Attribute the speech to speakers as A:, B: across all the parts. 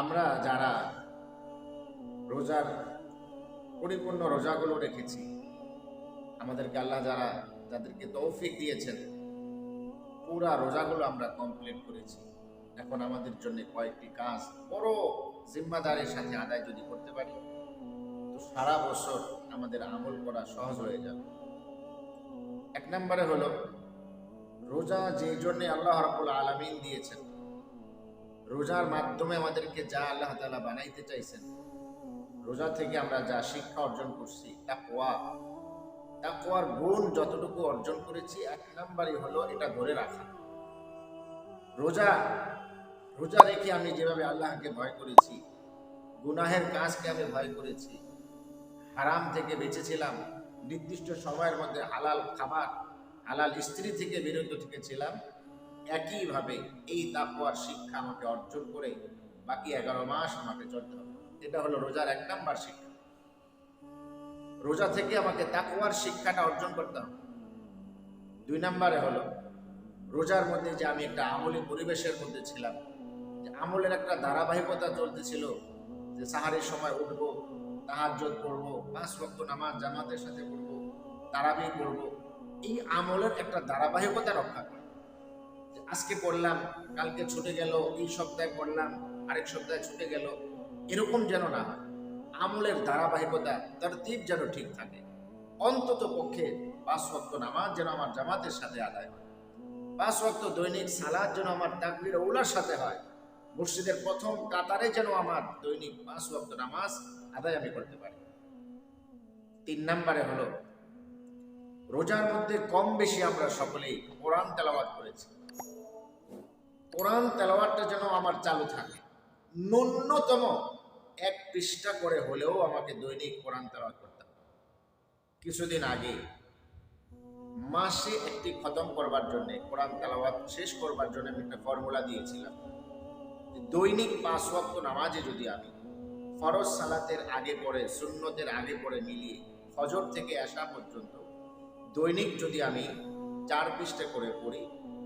A: আমরা যারা রোজার পরিপূর্ণ রোজাগুলো রেখেছি, আমাদেরকে আল্লাহ যাদেরকে তৌফিক দিয়েছেন, পুরা রোজাগুলো আমরা কমপ্লিট করেছি। এখন আমাদের জন্য কয়েকটি কাজ বড় জিম্মাদারির সাথে আদায় যদি করতে পারি, তো সারা বছর আমাদের আমল করা সহজ হয়ে যাবে। এক নম্বরে হলো, রোজা যে জন্য আল্লাহ রাব্বুল আলামিন দিয়েছেন, রোজার মাধ্যমে আমাদেরকে যা আল্লাহ তাআলা বানাইতে চাইছেন, রোজা থেকে আমরা যা শিক্ষা অর্জন করছি, তাকওয়ার গুণ যতটুকু অর্জন করেছি, এক নাম্বারই হলো এটা ধরে রাখা। রোজা রোজা রেখে আমি যেভাবে আল্লাহকে ভয় করেছি, গুনাহের কাজকে আমি ভয় করেছি, হারাম থেকে বেঁচেছিলাম, নির্দিষ্ট সময়ের মধ্যে হালাল খাবার, হালাল স্ত্রী থেকে বিরত থেকেছিলাম, একইভাবে এই তাকওয়ার শিক্ষা আমাকে অর্জন করে বাকি 11 মাস আমাকে চলতে হবে। এটা হলো রোজার এক নাম্বার শিক্ষা। রোজা থেকে আমাকে তাকওয়ার শিক্ষাটা অর্জন করতে হবে। 2 নম্বরে হলো, রোজার মধ্যে যে আমি একটা আমলি পরিবেশের মধ্যে ছিলাম, যে আমলের একটা ধারাবাহিকতা চলতেছিল, যে সাহারির সময় উঠবো, তাহাজ্জুদ পড়বো, 5 ওয়াক্ত নামাজ জামাতের সাথে পড়বো, তারাবি পড়বো, এই আমলের একটা ধারাবাহিকতা রক্ষা করে। আজকে পড়লাম, কালকে ছুটে গেল, এই সপ্তাহে পড়লাম, আরেক সপ্তাহে ছুটে গেল, এরকম যেন না হয়। আমলের ধারাবাহিকতা, তরতিব যেন ঠিক থাকে। অন্তত পক্ষে 5 ওয়াক্ত নামাজ যেন আমার জামাতের সাথে আদায় হয়, 5 ওয়াক্ত দৈনিক সালাত যেন আমার তাকবীর উলার সাথে হয়, মসজিদের প্রথম কাতারে যেন আমার দৈনিক 5 ওয়াক্ত নামাজ আদায় আমি করতে পারি। 3 নম্বরে হলো, রোজার মধ্যে কম বেশি আমরা সকলেই কোরআন তেলাওয়াত করেছি। কোরআন তেলাওয়াতটা যেন আমার চালু থাকে। ন্যূনতম 1 পৃষ্ঠা করে হলেও আমাকে দৈনিক কোরআন তেলাওয়াত করতে হবে। কিছুদিন আগে মাসে একটি খতম করবার জন্য, কোরআন তেলাওয়াত শেষ করবার জন্য আমি একটা ফর্মুলা দিয়েছিলাম। দৈনিক 5 ওয়াক্ত নামাজে যদি আমি ফরজ সালাতের আগে পড়ে, সুন্নতের আগে পড়ে মিলিয়ে ফজর থেকে এশা পর্যন্ত দৈনিক যদি আমি 4 পৃষ্ঠা করে পড়ি,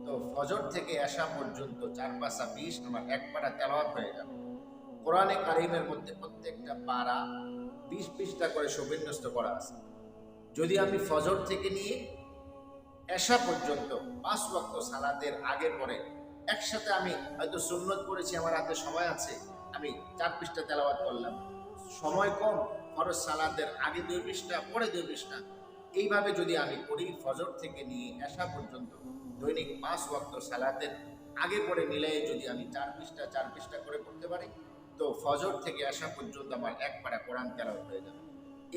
A: তো ফজর থেকে এশা পর্যন্ত 4 5 20 আমার এক পারা তেলাওয়াত হয়ে যাবে। কোরআনে কারিমের মধ্যে প্রত্যেকটা পারা 20 পৃষ্ঠা করে সুবিন্যস্ত করা আছে। যদি আমি ফজর থেকে নিয়ে এশা পর্যন্ত 5 ওয়াক্ত সালাতের আগে পড়ে একসাথে, আমি হয়তো সুন্নত পড়েছি, আমার হাতে সময় আছে, আমি 4 পৃষ্ঠা তেলাওয়াত করলাম, সময় কম, ফরজ সালাতের আগে 2 পৃষ্ঠা, পরে 2 পৃষ্ঠা, এইভাবে যদি আমি পড়ি ফজর থেকে নিয়ে এশা পর্যন্ত দৈনিক 5 ওয়াক্ত সালাতের আগে পরে মিলাই যদি আমি 4 পৃষ্ঠা করে পড়তে পারি, তো ফজর থেকে এশা পর্যন্ত আমার এক পারা কোরআন তেলাওয়াত হয়ে যাবে।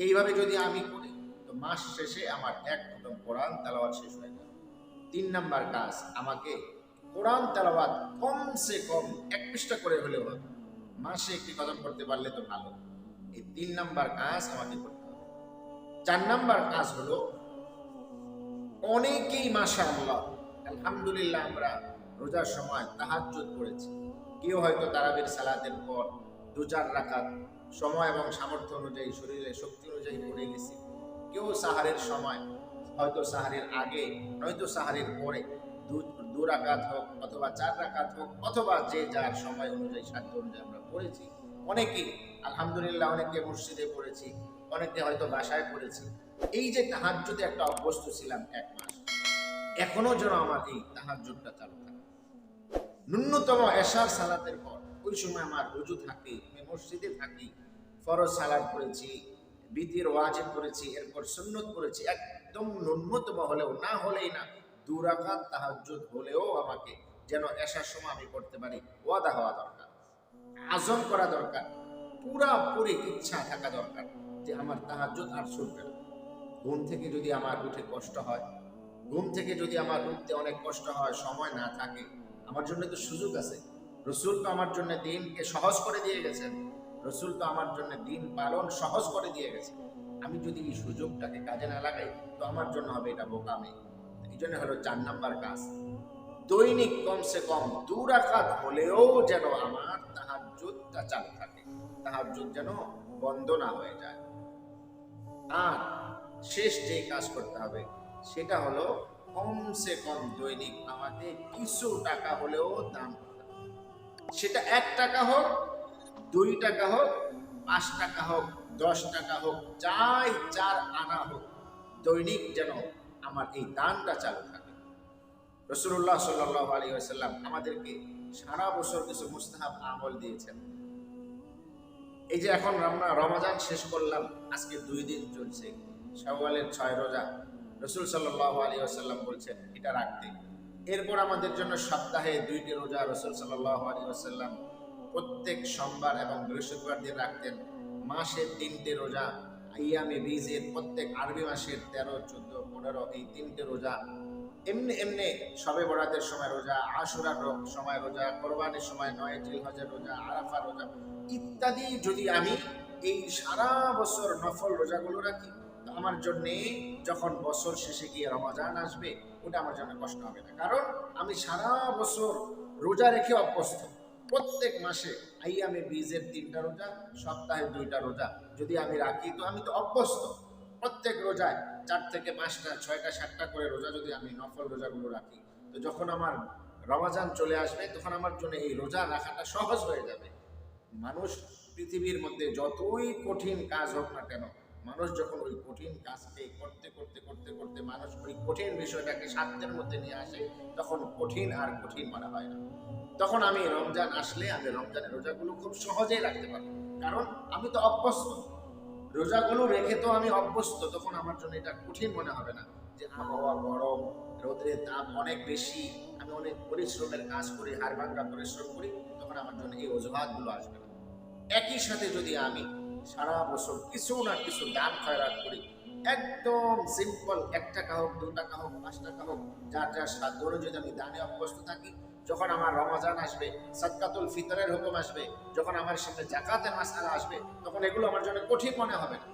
A: এইভাবে যদি আমি করি, তো মাস শেষে আমার এক খতম কোরআন তেলাওয়াত শেষ হয়ে যাবে। 3 নাম্বার কাজ, আমাকে কোরআন তেলাওয়াত কমসে কম 1 পৃষ্ঠা করে হলেও হবে। মাসে একটি খতম করতে পারলে তো ভালো। এই 3 নাম্বার কাজ আমাকে করতে হবে। 4 নাম্বার কাজ হলো, অনেকেই মাশাআল্লাহ আলহামদুলিল্লাহ আমরা রোজার সময় তাহাজ্জুদ পড়েছি। কেউ হয়তো তারাবির সালাতের পর 2-4 রাকাত সময় এবং সামর্থ্য অনুযায়ী, শরীরের শক্তি অনুযায়ী পড়ে গেছি। কেউ সাহারের সময়, হয়তো সাহারের আগে নয়তো সাহারের পরে 2 রাকাত হোক অথবা 4 রাকাত হোক, অথবা যে যার সময় অনুযায়ী, সাধ্য অনুযায়ী আমরা পড়েছি। অনেকে আলহামদুলিল্লাহ, অনেকে মসজিদে পড়েছি, অনেকে হয়তো বাসায় পড়েছি। এই যে তাহাজ্জুদে একটা অভ্যস্ত ছিলাম 1 মাস, এখনো যেন আমার এই তাহাজ্জুদটা চালু থাকে। ন্যূনতম এশার সালাতের পর ওই সময় আমার ওযু থাকে, আমি মসজিদে থাকি, ফরজ সালাত করেছি, বিতির ওয়াজিব করেছি, এরপর সুন্নত করেছি, একদম ন্যূনতম হলেও না হলেই না 2 রাকাত তাহাজ্জুদ হলেও আমাকে যেন এশার সময় আমি করতে পারি, ওয়াদা হওয়া দরকার, আযম করা দরকার, পুরাপুরি ইচ্ছা থাকা দরকার যে আমার তাহাজ্জুদ আর ছুটবে না। ঘুম থেকে যদি আমার উঠে কষ্ট হয়, ঘুম থেকে যদি আমার উঠতে অনেক কষ্ট হয়, সময় না থাকে, আমার জন্য তো সুযোগ আছে। রসুল তো আমার জন্য দিনকে সহজ করে দিয়ে গেছেন, রসুল তো আমার জন্য দিন পালন সহজ করে দিয়ে গেছেন। আমি যদি এই সুযোগটাকে কাজে না লাগাই, তো আমার জন্য হবে এটা বোকামি। এই জন্য হলো 4 নাম্বার কাজ, দৈনিক কমসে কম 2 রাকাত হলেও যেন আমার তাহাজ্জুদটা চালু থাকে, তাহাজ্জুদ যেন বন্ধ না হয়ে যায়। আর শেষ যে কাজ করতে হবে সেটা হলো, কমসে কম দৈনিক আমাকে কিছু টাকা হলেও দান করতে হবে। সেটা 1 টাকা হোক 2 টাকা হোক, 5 টাকা হোক, 10 টাকা হোক, চাই 4 আনা হোক, দৈনিক যেন আমার এই দানটা চালু থাকে। রাসূলুল্লাহ সাল্লাল্লাহু আলাইহি ওয়াসাল্লাম আমাদেরকে সারা বছর কিছু মুস্তাহাব আমল দিয়েছেন। এই যে এখন আমরা রমজান শেষ করলাম, আজকে 2 দিন চলছে, শাওয়ালের 6 রোজা। রাসূল সাল্লাল্লাহু আলাইহি ওয়াসাল্লাম বলছেন এটা রাখতে। এরপর আমাদের জন্য সপ্তাহে 2টি রোজা রাসূল সাল্লাল্লাহু আলাইহি ওয়াসাল্লাম প্রত্যেক সোমবার এবং বৃহস্পতিবার দিন রাখতেন। মাসে 3টে রোজা, আইয়ামে বীজের প্রত্যেক আরবি মাসের 13, 14, 15 এই 3টে রোজা। এমনি এমনি শবে বরাতের সময় রোজা, আশুরার সময় রোজা, কোরবানির সময় 9 জিলহজের রোজা, আরাফার রোজা ইত্যাদি যদি আমি এই সারা বছর নফল রোজাগুলো রাখি, তো আমার জন্য যখন বছর শেষে গিয়ে রমজান আসবে ওটা আমার জন্য কষ্ট হবে না। কারণ আমি সারা বছর রোজা রেখে অভ্যস্ত। প্রত্যেক মাসে আইয়ামে বীজের 3টা রোজা, সপ্তাহে 2টা রোজা যদি আমি রাখি, তো আমি তো অভ্যস্ত। প্রত্যেক রোজায় 4 থেকে 5টা, 6টা, 7টা করে রোজা যদি আমি নফল রোজাগুলো রাখি, তো যখন আমার রমজান চলে আসবে তখন আমার জন্য এই রোজা রাখাটা সহজ হয়ে যাবে। মানুষ পৃথিবীর মধ্যে যতই কঠিন কাজ হোক না কেন, মানুষ যখন ওই কঠিন কাজকে করতে করতে করতে করতে মানুষ ওই কঠিন বিষয়টাকে সাধ্যের মধ্যে নিয়ে আসে, তখন কঠিন আর কঠিন মনে হয় না। তখন আমি রমজান আসলে আমি রমজানের রোজাগুলো খুব সহজেই রাখতে পারবো, কারণ আমি তো অভ্যস্ত। রোজাগুলো রেখে তো আমি অভ্যস্ত, তখন আমার জন্য এটা কঠিন মনে হবে না যে আবহাওয়া গরম, রোদের তাপ অনেক বেশি, আমি অনেক পরিশ্রমের কাজ করি, হাড় ভাঙ্গা পরিশ্রম করি, তখন আমার জন্য এই অজুহাতগুলো আসবে না। একই সাথে যদি আমি সারা বছর কিছু না কিছু দান খয়রাত করি, একদম সিম্পল, 1 টাকা হোক, 2 টাকা হোক, 5 টাকা হোক, যার যার সাধ্য অনুযায়ী যদি আমি দানে অভ্যস্ত থাকি, যখন আমার রমজান আসবে, সাদকাতুল ফিতরের হুকুম আসবে, যখন আমার সামনে যাকাতের মাসআলা আসবে, তখন এগুলো আমার জন্য কঠিন মনে হবে না,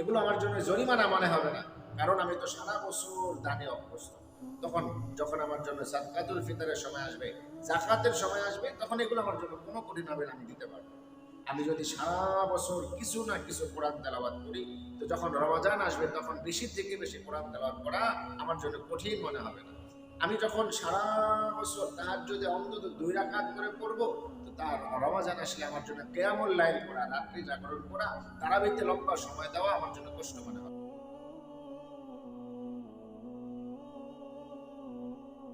A: এগুলো আমার জন্য জরিমানা মনে হবে না, কারণ আমি তো সারা বছর দানে অভ্যস্ত। তখন যখন আমার জন্য সাদকাতুল ফিতরের সময় আসবে, যাকাতের সময় আসবে, তখন এগুলো আমার জন্য কোনো কঠিন হবে না, আমি দিতে পারবো। আমি যদি সারা বছর কিছু না কিছু কোরআন তেলাওয়াত করি, তো যখন রমজান আসবে তখন বেশি থেকে বেশি কোরআন তেলাওয়াত করা আমার জন্য কঠিন মনে হবে না। আমি যখন সারা বছর তাহাজ্জুদে অন্তত 2 রাকাত করে পড়বো, তো তার রমজান আসলে আমার জন্য কিয়ামুল লাইল পড়া, রাত্রি জাগরণ করা, তারাবিতে লম্বা সময় দেওয়া আমার জন্য কষ্ট মনে হবে।